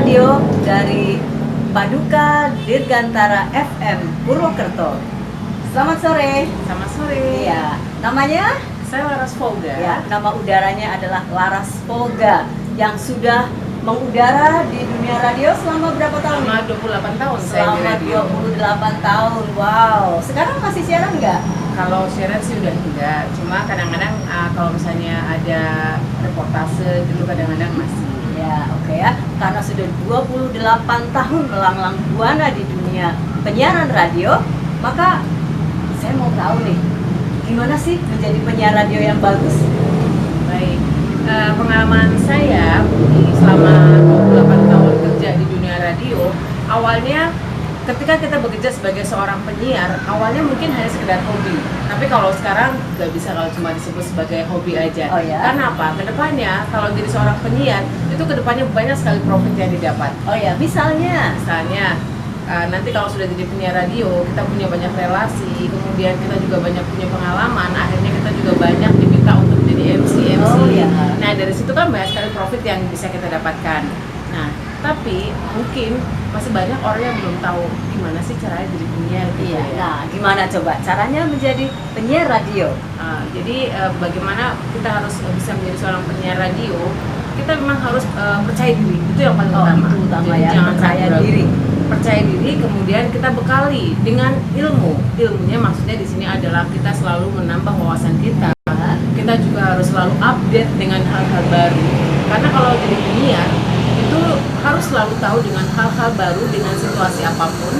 radio dari Paduka Dirgantara FM Purwokerto. Selamat sore. Selamat sore. Iya, namanya? Saya Laras Volga. Ya, nama udaranya adalah Laras Volga yang sudah mengudara di dunia radio selama berapa tahun? Selama 28 tahun saya di Selama radio. 28 tahun. Wow. Sekarang masih siaran nggak? Kalau siaran sih udah enggak, cuma kadang-kadang kalau misalnya ada reportase gitu kadang-kadang masih. Ya, oke ya. Karena sudah 28 tahun melanglang buana di dunia penyiaran radio, maka saya mau tahu nih, gimana sih menjadi penyiar radio yang bagus? Baik, pengalaman saya selama 28 tahun kerja di dunia radio, awalnya ketika kita bekerja sebagai seorang penyiar, awalnya mungkin hanya sekedar hobi. Tapi kalau sekarang nggak bisa kalau cuma disebut sebagai hobi aja. Oh ya? Karena apa? Kedepannya kalau jadi seorang penyiar, itu kedepannya banyak sekali profit yang didapat. Oh ya, misalnya? Misalnya, nanti kalau sudah jadi penyiar radio, kita punya banyak relasi, kemudian kita juga banyak punya pengalaman, akhirnya kita juga banyak diminta untuk jadi MC. Oh ya. Nah dari situ kan banyak sekali profit yang bisa kita dapatkan. Nah tapi mungkin masih banyak orang yang belum tahu gimana sih caranya jadi penyiar gitu Iya. ya. Nah, gimana coba caranya menjadi penyiar radio? Jadi bagaimana kita harus bisa menjadi seorang penyiar radio, kita memang harus percaya diri, itu yang paling utama. Itu utama Jadi ya, jangan percaya ragu-ragu. diri. Percaya diri, kemudian kita bekali dengan ilmu. Ilmunya maksudnya di sini adalah kita selalu menambah wawasan kita. Kita juga harus selalu update dengan hal-hal baru. Karena kalau jadi penyiar itu harus selalu tahu dengan hal-hal baru dengan situasi apapun.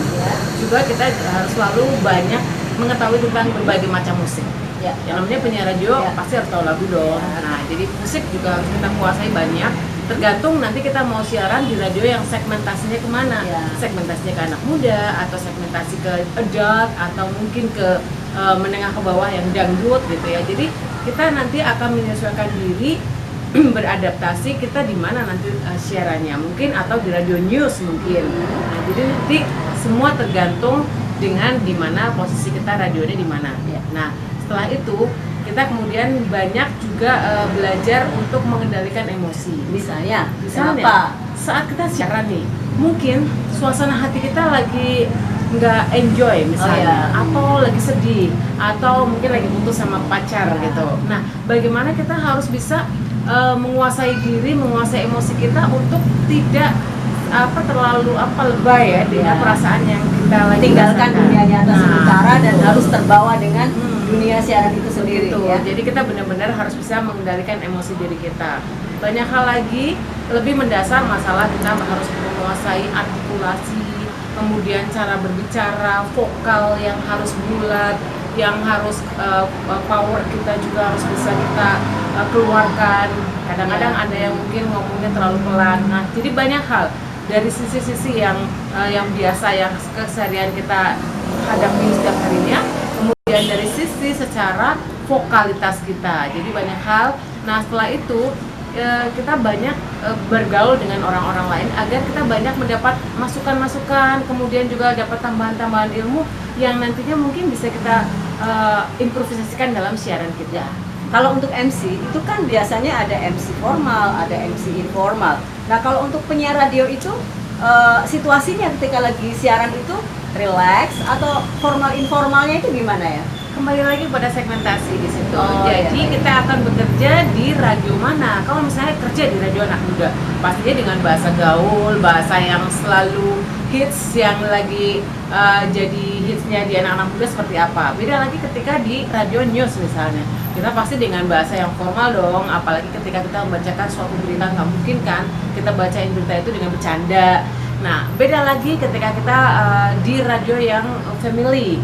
Juga kita harus selalu banyak mengetahui tentang berbagai macam musik. Ya. Yang namanya penyiar radio Ya. pasti harus tahu lagu dong. Nah, jadi musik juga harus kita kuasai banyak. Tergantung nanti kita mau siaran di radio yang segmentasinya kemana. Ya. Segmentasinya ke anak muda, atau segmentasi ke adult, atau mungkin ke menengah ke bawah yang dangdut gitu ya. Jadi kita nanti akan menyesuaikan diri beradaptasi kita di mana nanti siarannya mungkin, atau di radio news mungkin. Nah, jadi nanti semua tergantung dengan di mana posisi kita radionya di mana. Ya. Nah, setelah itu kita kemudian banyak juga belajar untuk mengendalikan emosi. Misalnya, Misalnya, kenapa? saat kita siaran nih, mungkin suasana hati kita lagi nggak enjoy misalnya, Oh, ya. atau lagi sedih, atau mungkin lagi putus sama pacar Ya. gitu. Nah, bagaimana kita harus bisa menguasai diri, menguasai emosi kita untuk tidak terlalu lebay ya dengan Ya. perasaan yang kita lagi Tinggalkan rasakan. dunia nyata sementara dan betul. harus terbawa dengan Hmm. dunia siaran itu sendiri. Betul. Ya. Jadi kita benar-benar harus bisa mengendalikan emosi diri kita. Banyak hal lagi lebih mendasar, masalah kita harus menguasai artikulasi, kemudian cara berbicara, vokal yang harus bulat, yang harus power kita juga harus bisa kita keluarkan. Kadang-kadang ada yang mungkin ngomongnya terlalu pelan. Nah, jadi banyak hal dari sisi-sisi yang biasa yang keseharian kita hadapi setiap harinya. Kemudian dari sisi secara vokalitas kita, jadi banyak hal. Nah setelah itu kita banyak bergaul dengan orang-orang lain agar kita banyak mendapat masukan-masukan, kemudian juga dapat tambahan-tambahan ilmu yang nantinya mungkin bisa kita improvisasikan dalam siaran kita. Kalau untuk MC itu kan biasanya ada MC formal, ada MC informal. Nah kalau untuk penyiar radio itu situasinya ketika lagi siaran itu relax atau formal informalnya itu gimana ya? Kembali lagi pada segmentasi di situ. Oh, Jadi iya. kita akan bekerja di radio mana? Kalau misalnya kerja di radio anak muda, pastinya dengan bahasa gaul, bahasa yang selalu hits, yang lagi jadi hitsnya di anak-anak muda seperti apa. Beda lagi ketika di radio news misalnya, kita pasti dengan bahasa yang formal dong. Apalagi ketika kita membacakan suatu berita, nggak mungkin kan kita bacain berita itu dengan bercanda. Nah, beda lagi ketika kita di radio yang family,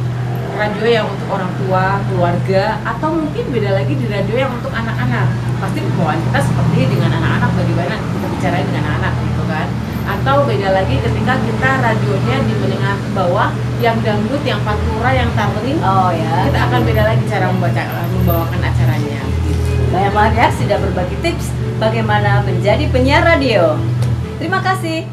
radio yang untuk orang tua, keluarga, atau mungkin beda lagi di radio yang untuk anak-anak. Pasti pembawaan kita seperti dengan anak-anak, bagaimana kita bicara dengan anak gitu kan. Atau beda lagi ketika kita radionya di menengah ke bawah, yang dangdut, yang pantura, yang tarling. Oh ya. Kita akan beda lagi cara membawakan acaranya. Banyak banget ya sudah berbagi tips bagaimana menjadi penyiar radio. Terima kasih.